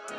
We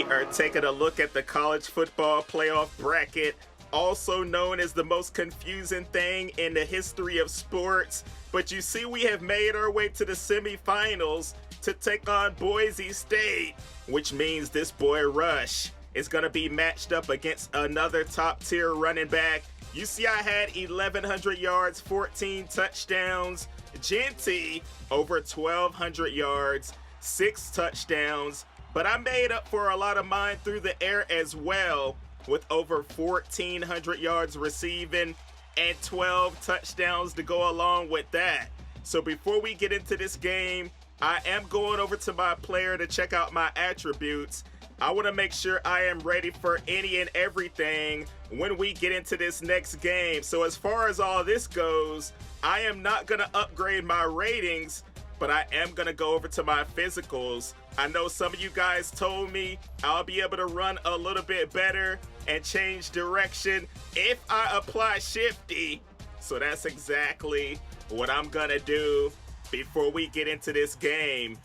are taking a look at the college football playoff bracket, also known as the most confusing thing in the history of sports. But you see, we have made our way to the semifinals to take on Boise State, which means this boy Rush is going to be matched up against another top-tier running back. You see, I had 1,100 yards, 14 touchdowns. Genty, over 1,200 yards, 6 touchdowns. But I made up for a lot of mine through the air as well, with over 1,400 yards receiving and 12 touchdowns to go along with that. So before we get into this game, I am going over to my player to check out my attributes. I want to make sure I am ready for any and everything when we get into this next game. So as far as all this goes, I am not going to upgrade my ratings, but I am going to go over to my physicals. I know some of you guys told me I'll be able to run a little bit better and change direction if I apply Shifty. So that's exactly what I'm going to do before we get into this game.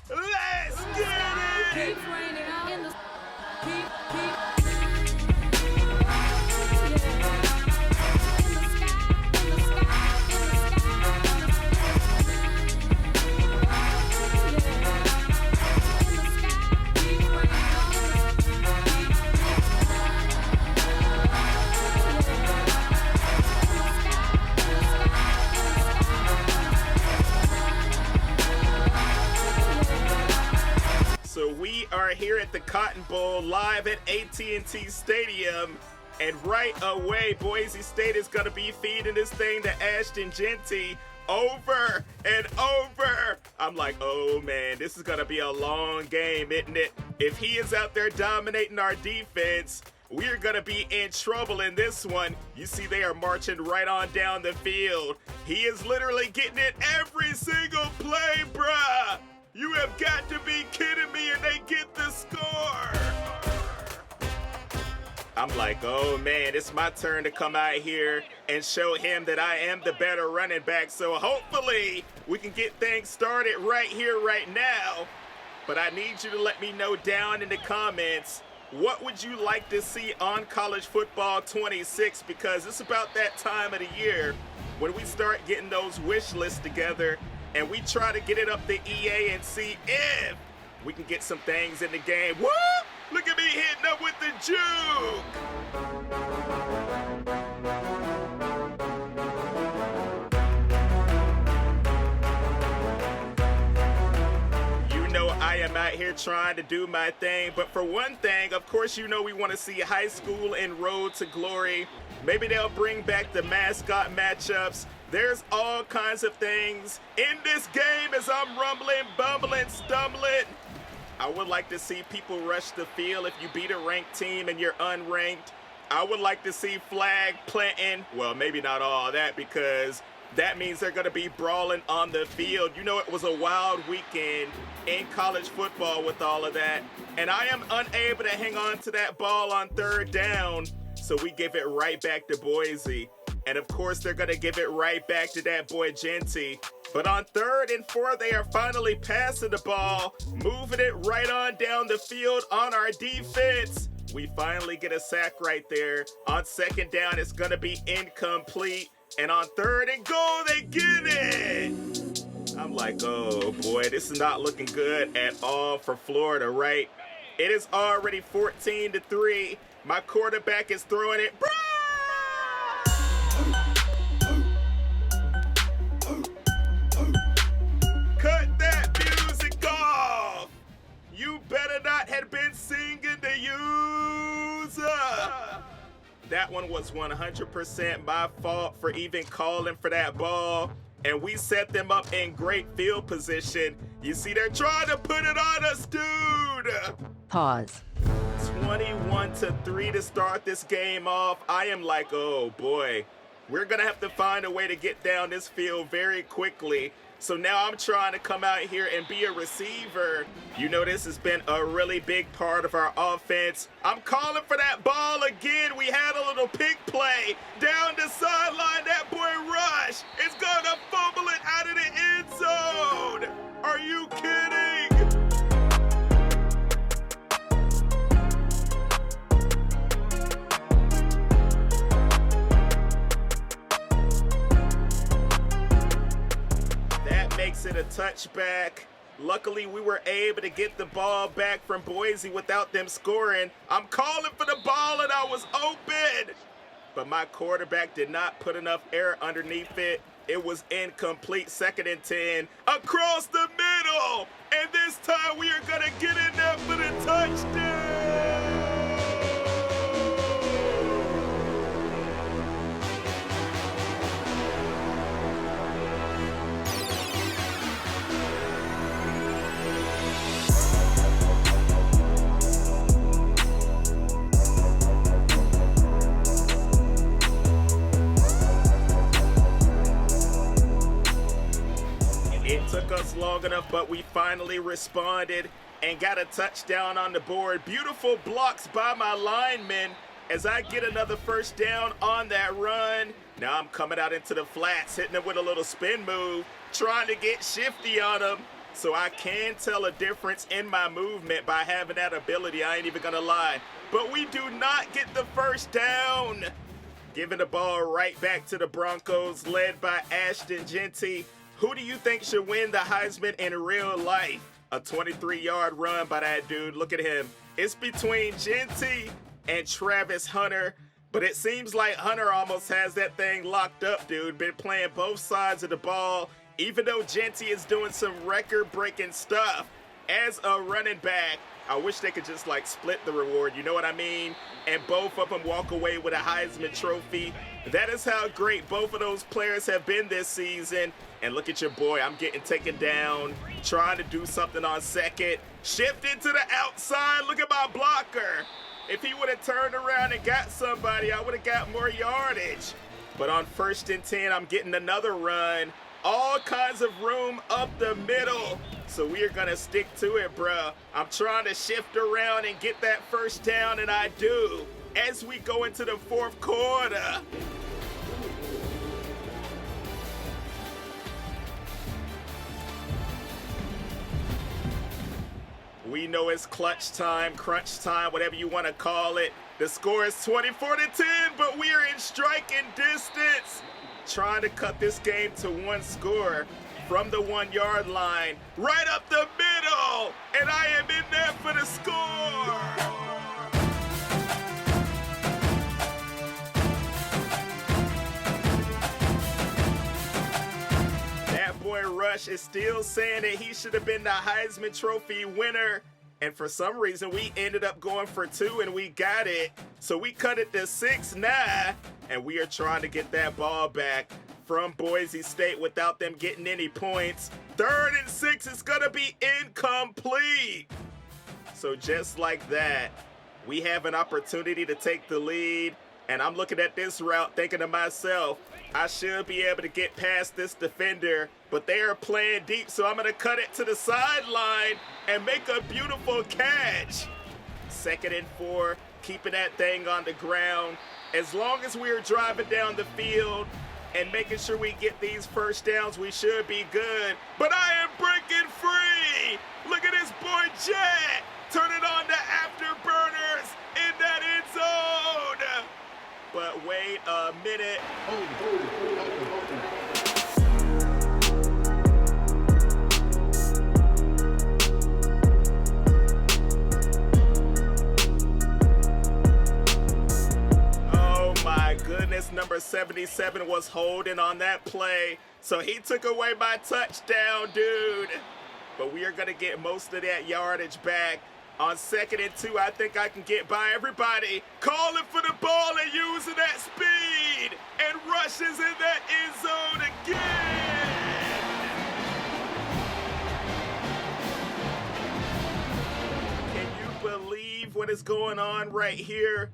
Let's get it! So we are here at the Cotton Bowl live at AT&T Stadium, and right away Boise State is going to be feeding this thing to Ashton Genty over and over. I'm like, oh man, this is going to be a long game, isn't it? If he is out there dominating our defense, we're going to be in trouble in this one. You see, they are marching right on down the field. He is literally getting it every single play, bruh. You have got to be kidding me, and they get the score. I'm like, oh man, it's my turn to come out here and show him that I am the better running back. So hopefully we can get things started right here, right now. But I need you to let me know down in the comments, what would you like to see on College Football 26? Because it's about that time of the year when we start getting those wish lists together and we try to get it up to EA and see if we can get some things in the game. Woo! Look at me hitting up with the juke! You know I am out here trying to do my thing, but for one thing, of course you know we want to see high school and road to glory. Maybe they'll bring back the mascot matchups. There's all kinds of things in this game as I'm rumbling, bumbling, stumbling. I would like to see people rush the field if you beat a ranked team and you're unranked. I would like to see flag planting. Well, maybe not all that, because that means they're going to be brawling on the field. You know, it was a wild weekend in college football with all of that. And I am unable to hang on to that ball on third down. So we give it right back to Boise. And of course, they're going to give it right back to that boy Genty. But on 3rd and 4, they are finally passing the ball, moving it right on down the field on our defense. We finally get a sack right there. On 2nd down, it's going to be incomplete. And on 3rd and goal, they get it. I'm like, oh boy, this is not looking good at all for Florida, right? It is already 14-3. My quarterback is throwing it. Cut that music off! You better not have been singing the user! That one was 100% my fault for even calling for that ball. And we set them up in great field position. You see, they're trying to put it on us, dude! Pause. 21-3 to start this game off. I am like, oh boy, we're going to have to find a way to get down this field very quickly. So now I'm trying to come out here and be a receiver. You know, this has been a really big part of our offense. I'm calling for that ball again. We had a little pick play down the sideline. That boy Rush is going to fumble it out of the end zone. Are you kidding? Makes it a touchback. Luckily, we were able to get the ball back from Boise without them scoring. I'm calling for the ball and I was open, but my quarterback did not put enough air underneath it. It was incomplete. 2nd and 10 across the middle, and this time we are gonna get in there for the touchdown. It took us long enough, but we finally responded and got a touchdown on the board. Beautiful blocks by my linemen as I get another first down on that run. Now I'm coming out into the flats, hitting them with a little spin move, trying to get shifty on them. So I can tell a difference in my movement by having that ability. I ain't even gonna lie. But we do not get the first down. Giving the ball right back to the Broncos, led by Ashton Jeanty. Who do you think should win the Heisman in real life? A 23-yard run by that dude. Look at him. It's between Jeanty and Travis Hunter, but it seems like Hunter almost has that thing locked up, dude. Been playing both sides of the ball, even though Jeanty is doing some record-breaking stuff as a running back. I wish they could just like split the reward, you know what I mean? And both of them walk away with a Heisman trophy. That is how great both of those players have been this season. And look at your boy, I'm getting taken down, trying to do something on second. Shifting to the outside, look at my blocker. If he would have turned around and got somebody, I would have got more yardage. But on 1st and 10, I'm getting another run. All kinds of room up the middle. So we are gonna stick to it, bruh. I'm trying to shift around and get that first down, and I do. As we go into the 4th quarter. We know it's clutch time, crunch time, whatever you want to call it. The score is 24-10, but we are in striking distance. Trying to cut this game to one score from the 1-yard line, right up the middle, and I am in there for the score. That boy Rush is still saying that he should have been the Heisman Trophy winner. And for some reason, we ended up going for 2 and we got it. So we cut it to 6-9, and we are trying to get that ball back from Boise State without them getting any points. 3rd and 6 is gonna be incomplete. So just like that, we have an opportunity to take the lead. And I'm looking at this route thinking to myself, I should be able to get past this defender, but they are playing deep, so I'm going to cut it to the sideline and make a beautiful catch. 2nd and 4, keeping that thing on the ground. As long as we are driving down the field and making sure we get these first downs, we should be good. But I am breaking free. Look at this boy Jet turning on the afterburners in that end zone. But wait a minute. Oh my goodness, number 77 was holding on that play. So he took away my touchdown, dude. But we are going to get most of that yardage back. On 2nd and 2, I think I can get by everybody. Calling for the ball and using that speed. And rushes in that end zone again. Can you believe when what is going on right here.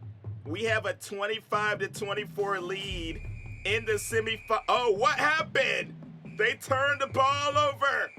We have a 25-24 lead in the semifinal. Oh, what happened? They turned the ball over.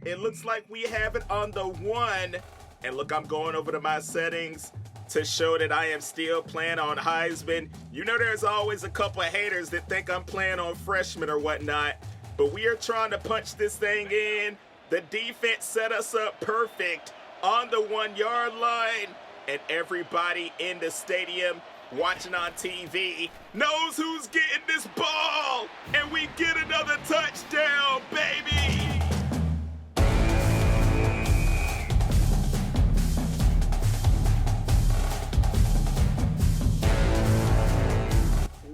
It looks like we have it on the 1. And look, I'm going over to my settings to show that I am still playing on Heisman. You know, there's always a couple of haters that think I'm playing on freshman or whatnot, but we are trying to punch this thing in. The defense set us up perfect on the 1-yard line, and everybody in the stadium watching on TV knows who's getting this ball, and we get another touchdown, baby!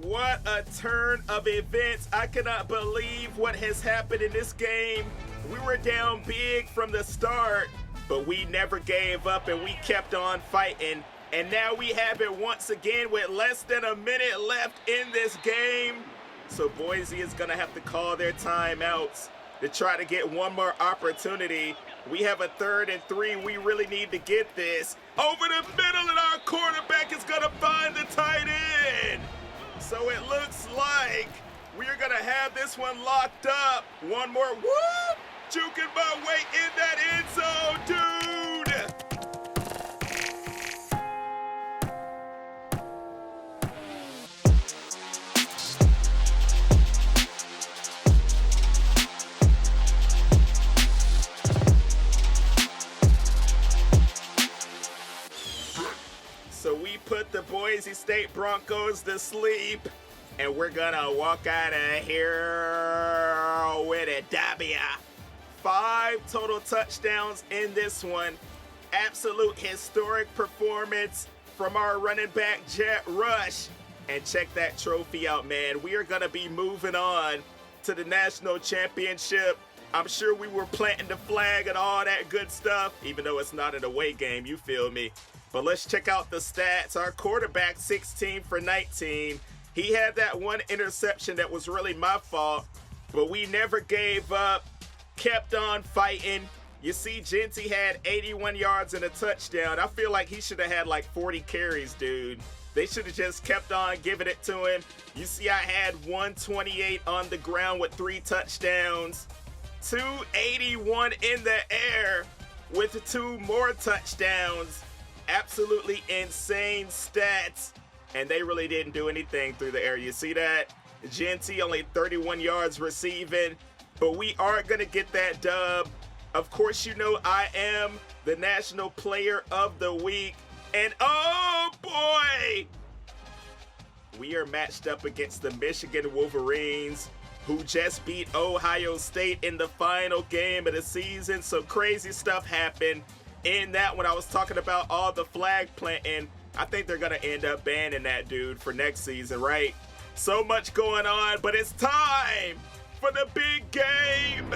What a turn of events. I cannot believe what has happened in this game. We were down big from the start, but we never gave up and we kept on fighting. And now we have it once again with less than a minute left in this game. So Boise is gonna have to call their timeouts to try to get one more opportunity. We have a 3rd and 3. We really need to get this over the middle, and our quarterback is gonna find the tight end. So it looks like we're gonna have this one locked up. One more whoop! Juking my way in that end zone, dude! So we put the Boise State Broncos to sleep, and we're gonna walk out of here with a W. 5 total touchdowns in this one. Absolute historic performance from our running back, Jet Rush. And check that trophy out, man. We are gonna be moving on to the national championship. I'm sure we were planting the flag and all that good stuff, even though it's not an away game, you feel me. But let's check out the stats. Our quarterback, 16 for 19. He had that one interception that was really my fault, but we never gave up, kept on fighting. You see, Genty had 81 yards and a touchdown. I feel like he should have had like 40 carries, dude. They should have just kept on giving it to him. You see, I had 128 on the ground with 3 touchdowns, 281 in the air with 2 more touchdowns. Absolutely insane stats, and they really didn't do anything through the air. You see that? Genty only 31 yards receiving, but we are going to get that dub. Of course, you know I am the National Player of the Week, and oh boy! We are matched up against the Michigan Wolverines, who just beat Ohio State in the final game of the season, so crazy stuff happened. In that, when I was talking about all the flag planting, I think they're going to end up banning that dude for next season, right? So much going on, but it's time for the big game.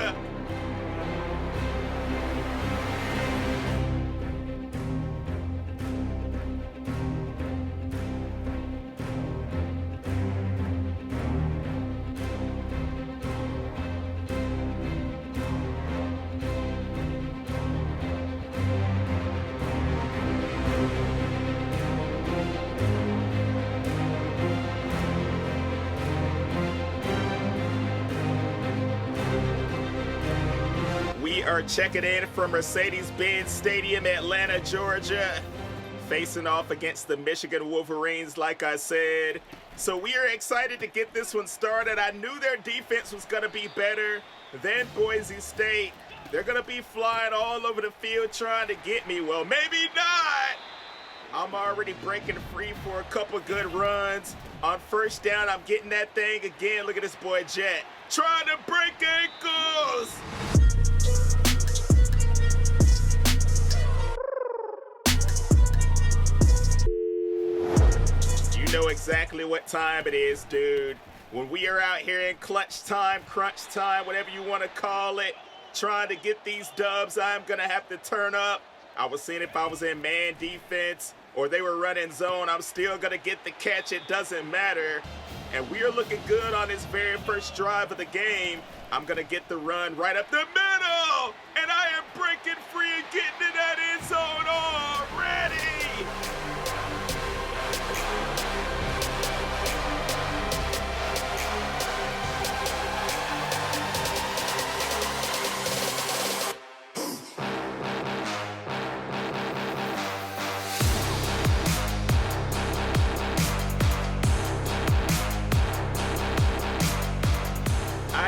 Are checking in from Mercedes-Benz Stadium, Atlanta, Georgia, facing off against the Michigan Wolverines, like I said. So we are excited to get this one started. I knew their defense was going to be better than Boise State. They're going to be flying all over the field trying to get me. Well, maybe not. I'm already breaking free for a couple good runs. On first down, I'm getting that thing again. Look at this boy Jet trying to break ankles. You know exactly what time it is, dude. When we are out here in clutch time, crunch time, whatever you want to call it, trying to get these dubs, I'm going to have to turn up. I was seeing if I was in man defense or they were running zone, I'm still going to get the catch. It doesn't matter. And we are looking good on this very first drive of the game. I'm going to get the run right up the middle. And I am breaking free and getting in that end zone already.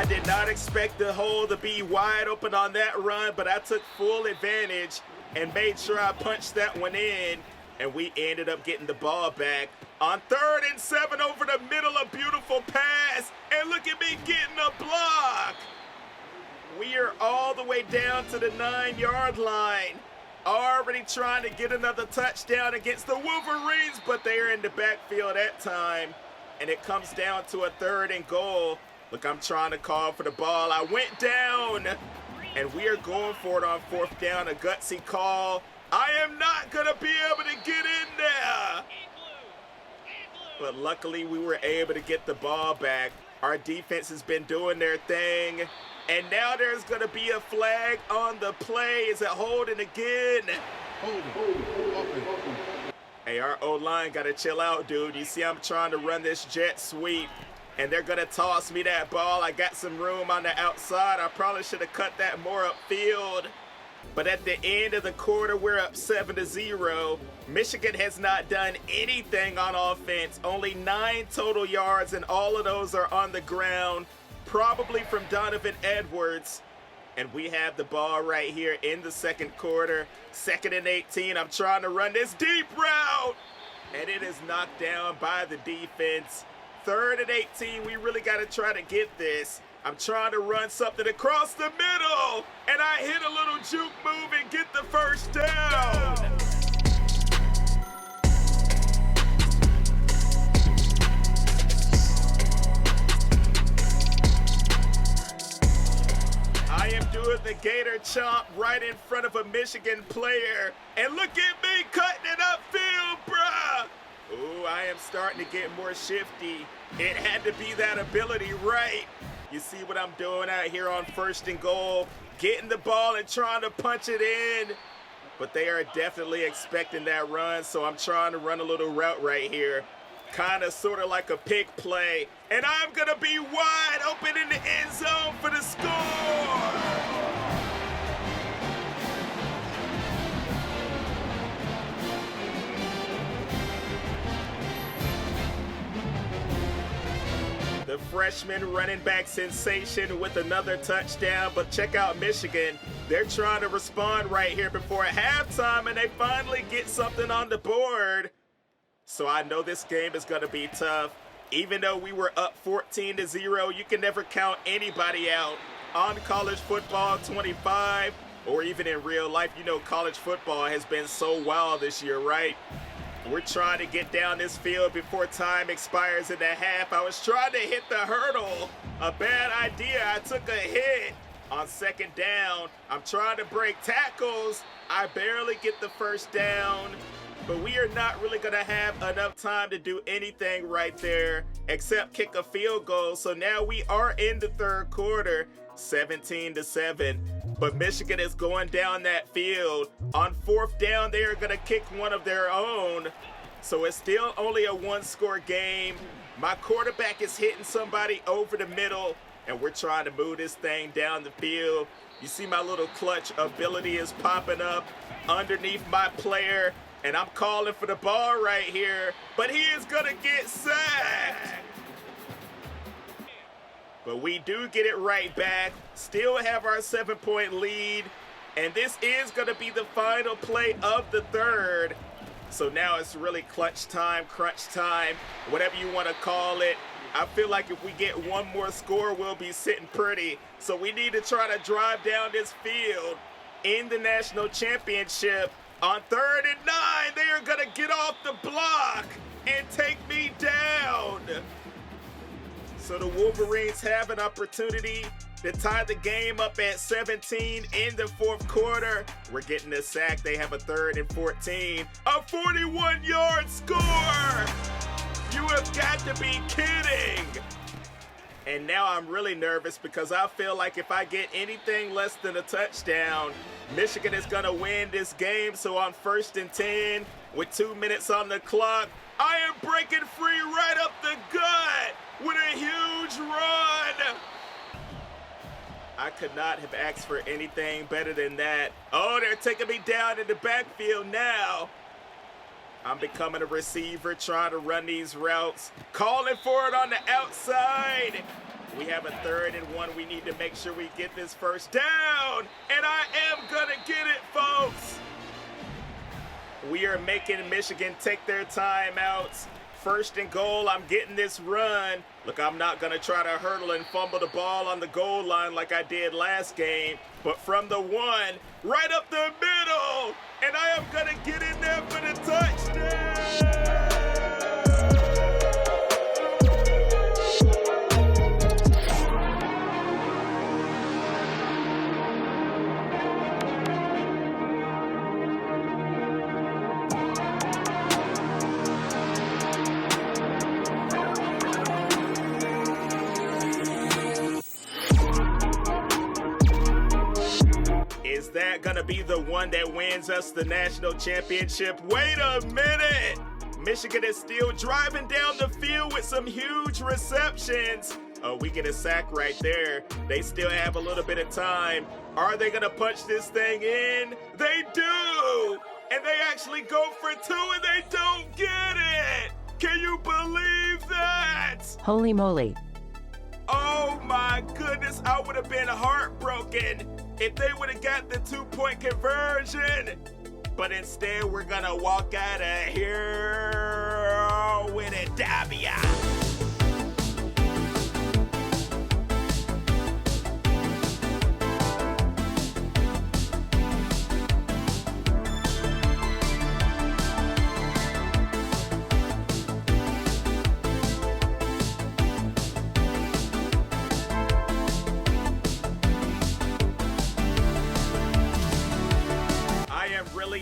did not expect the hole to be wide open on that run, but I took full advantage and made sure I punched that one in, and we ended up getting the ball back. On 3rd and 7 over the middle, a beautiful pass, and look at me getting a block. We are all the way down to the 9-yard line. Already trying to get another touchdown against the Wolverines, but they are in the backfield that time, and it comes down to a 3rd and goal. Look, I'm trying to call for the ball. I went down, and we are going for it on 4th down, a gutsy call. I am not going to be able to get in there. But luckily, we were able to get the ball back. Our defense has been doing their thing. And now there's going to be a flag on the play. Is it holding again? Hey, our O-line got to chill out, dude. You see I'm trying to run this jet sweep, and they're going to toss me that ball. I got some room on the outside. I probably should have cut that more upfield. But at the end of the quarter, we're up 7-0. Michigan has not done anything on offense. Only 9 total yards, and all of those are on the ground, probably from Donovan Edwards. And we have the ball right here in the second quarter. 2nd and 18. I'm trying to run this deep route, and it is knocked down by the defense. 3rd and 18. We really got to try to get this. I'm trying to run something across the middle, and I hit a little juke move and get the first down. I am doing the Gator Chomp right in front of a Michigan player, and look at me cutting it upfield, bruh. Ooh, I am starting to get more shifty. It had to be that ability, right? You see what I'm doing out here on 1st and goal, getting the ball and trying to punch it in. But they are definitely expecting that run, so I'm trying to run a little route right here. Kind of sort of like a pick play. And I'm going to be wide open in the end zone for the score. The freshman running back sensation with another touchdown, but check out Michigan. They're trying to respond right here before halftime, and they finally get something on the board. So I know this game is going to be tough. Even though we were up 14-0, you can never count anybody out. On college football 25, or even in real life, you know college football has been so wild this year, right? We're trying to get down this field before time expires in the half. I was trying to hit the hurdle. A bad idea. I took a hit on 2nd down. I'm trying to break tackles. I barely get the first down. But we are not really going to have enough time to do anything right there except kick a field goal. So now we are in the 3rd quarter, 17-7. But Michigan is going down that field. On 4th down, they are going to kick one of their own. So it's still only a 1-score game. My quarterback is hitting somebody over the middle, and we're trying to move this thing down the field. You see my little clutch ability is popping up underneath my player, and I'm calling for the ball right here, but he is going to get sacked. But we do get it right back, still have our 7-point lead, and this is going to be the final play of the 3rd. So now it's really clutch time, crunch time, whatever you want to call it. I feel like if we get one more score, we'll be sitting pretty. So we need to try to drive down this field in the national championship. On 3rd and 9, they are going to get off the block and take me down. So the Wolverines have an opportunity to tie the game up at 17 in the 4th quarter. We're getting a sack. They have a 3rd and 14. A 41-yard score! You have got to be kidding! And now I'm really nervous because I feel like if I get anything less than a touchdown, Michigan is going to win this game. So on 1st and 10, with 2 minutes on the clock, I am breaking free right up the gut with a huge run. I could not have asked for anything better than that. Oh, they're taking me down in the backfield now. I'm becoming a receiver, trying to run these routes. Calling for it on the outside. We have a 3rd and 1. We need to make sure we get this first down. And I am going to get it, folks. We are making Michigan take their timeouts. 1st and goal, I'm getting this run. Look, I'm not going to try to hurdle and fumble the ball on the goal line like I did last game. But from the 1, right up the middle. And I am going to get in there for the touchdown. Is that gonna be the one that wins us the national championship? Wait a minute! Michigan is still driving down the field with some huge receptions. Oh, we get a sack right there. They still have a little bit of time. Are they gonna punch this thing in? They do! And they actually go for 2 and they don't get it! Can you believe that? Holy moly. Oh my goodness, I would have been heartbroken if they would have got the 2-point conversion. But instead, we're gonna walk out of here with a W.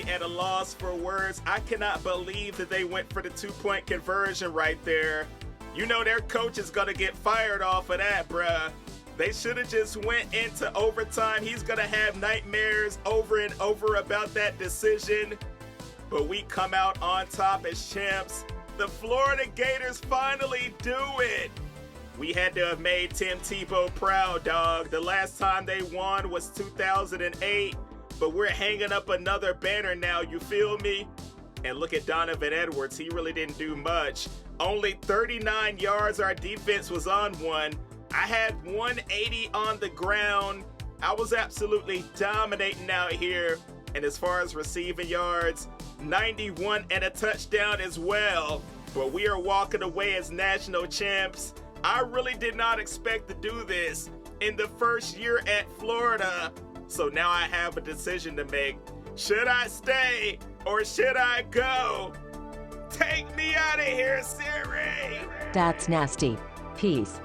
At a loss for words. I cannot believe that they went for the 2-point conversion right there. You know their coach is gonna get fired off of that, bruh. They should have just went into overtime. He's gonna have nightmares over and over about that decision. But we come out on top as champs. The Florida Gators finally do it. We had to have made Tim Tebow proud, dog. The last time they won was 2008. But we're hanging up another banner now, you feel me? And look at Donovan Edwards, he really didn't do much. Only 39 yards, our defense was on one. I had 180 on the ground. I was absolutely dominating out here. And as far as receiving yards, 91 and a touchdown as well. But we are walking away as national champs. I really did not expect to do this in the first year at Florida. So now I have a decision to make. Should I stay or should I go? Take me out of here, Siri! That's nasty. Peace.